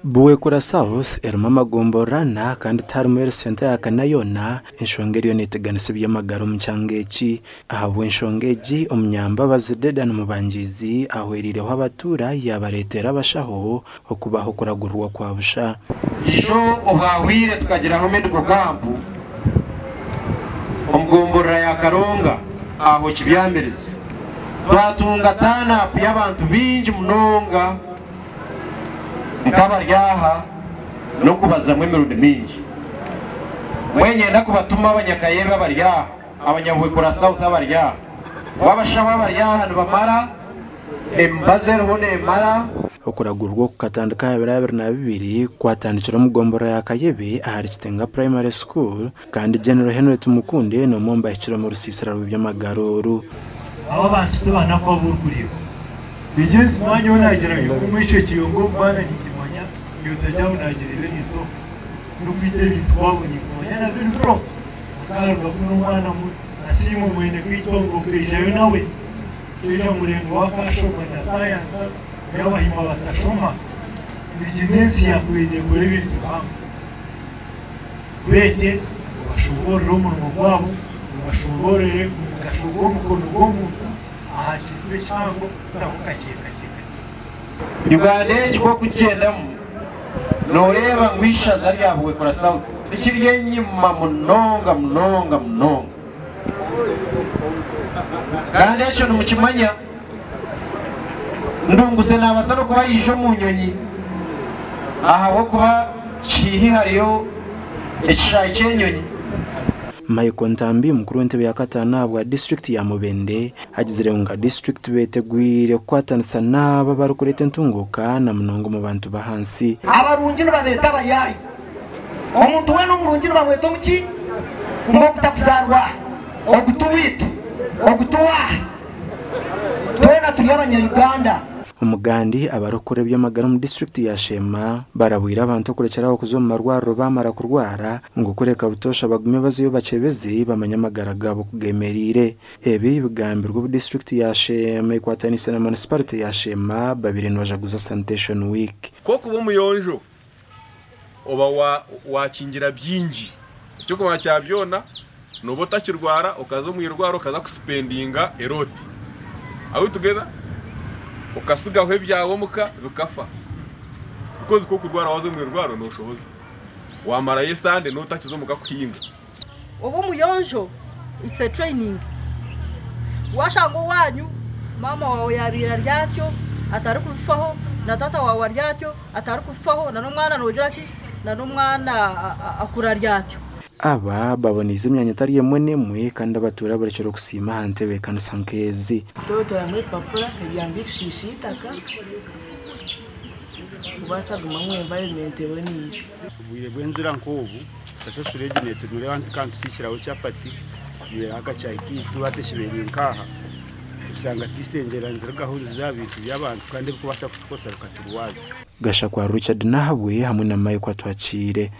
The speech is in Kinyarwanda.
Buwekura South erimu amagomborana kandi tarimu senta yakanayona enshonga eriyo neteganisa by'amagara omu kyanga eki ahabwa enshonga egi omunyambabazi Dedan Mubangizi ahwerireho abatura yabaretera abashaho okubaho kuragurwa kwa busha isho obwahwire tukagiraho medical camp omugomborera ya Karonga aho kibyambirizi twatunga tana y'abantu bingi munonga nkabaryaha no kubazamwe emirundi mingi mwenyenda kubatuma abanyakayebe abaryaha abanyabuwekura South abaryaha wabashaho abaryaha nibamara embazero nemara okuragurwa kukatandika 2022 kwatandikira omugombora ya Kayebe ahari Kitenga Primary School kandi General Henry Tumukunde no momba ikiro mu rusisira rw'byamagaroro abo bantu tubana ko burukuriyo bigenzi mwanyo nagerayo kumwisho kiyongo bana nigimanya yotajyaho nagerere nizo n'ubwite bitwabonye kumanya na bintu pro akarwa kuno mwana mu asimu mwene kwitongo kwejayo nawe kweja murengo wakashoma na science y'abahima batashoma bigenzi yakwiriye kuri bintu hamwe bete bashobora umuntu gwabo bashobore gashobora umukono w'umuntu ahakirwe cyangwa ndakukakeka Uganda ekiko kugendamo noreba ngwishaza lyabuwekura South likiriye nyima munonga kandi ekyo nimukimanya ndunguse nabasaba kuba yisho mu nyonyi ahawo kuba kihi hariyo ekishayi cy'enyonyi Michael Ntambi mukuru w'entebe ya katana bwa district ya Mubende agizire nga district betegwire kwatanisa naba barukurete ntunguka na munongo mu bantu bahansi abarungi nibabeta abayayi omuntu we n'omurungi nibamweta muki ngo kutafuzarwa ogutuwitu ogutuwa twena turi abanyarwanda umugandi abarokore by'amagara mu district ya Shema barabwira abantu kurekeraho kuzoma marwaro bamara kurwara ngo kureka butosha bagume baziyo bacebezi bamanya amagara gabo kugemerire ebi bigambirwa mu district ya Shema ikwatanise na municipality ya Shema babiri nwajaguza sanitation week ko kuba muyonjo oba wakingira byinji cyo kuma cyabyona nubo takirwara ukazo mwirwaro ukaza kuspendinga eroti aho tugeza ukasigaho ibyawo muka rukafa ukoze ko kurwara wazo mwirwaro no shoboza wamara yesande no takizo muka kwinga ubu muyonjo it's a training washango wanyu mama wawe yarira ryacyo atari kufaho na tata wawe ryacyo atari kufaho na n'umwana nogira ki na n'umwana akura ryacyo aba babonize imyanya atari yemwe nemwe kandi abatura barekera kusima hantebe kandi sankezi kutotora muri papura ibyambikishishitaka ubasaguma mu environment boniye ubwire bwenzura nkobu sasho regine tunure wanti kandi sikiraho cyapati yaka cyakitu ateshibere nkaha usanga tisengera nzira gahunda zabintu by'abantu kandi kubasha kutukosa rukaturuwaza gasha kwa Richard nahabwe hamwe na Mike kwatwakire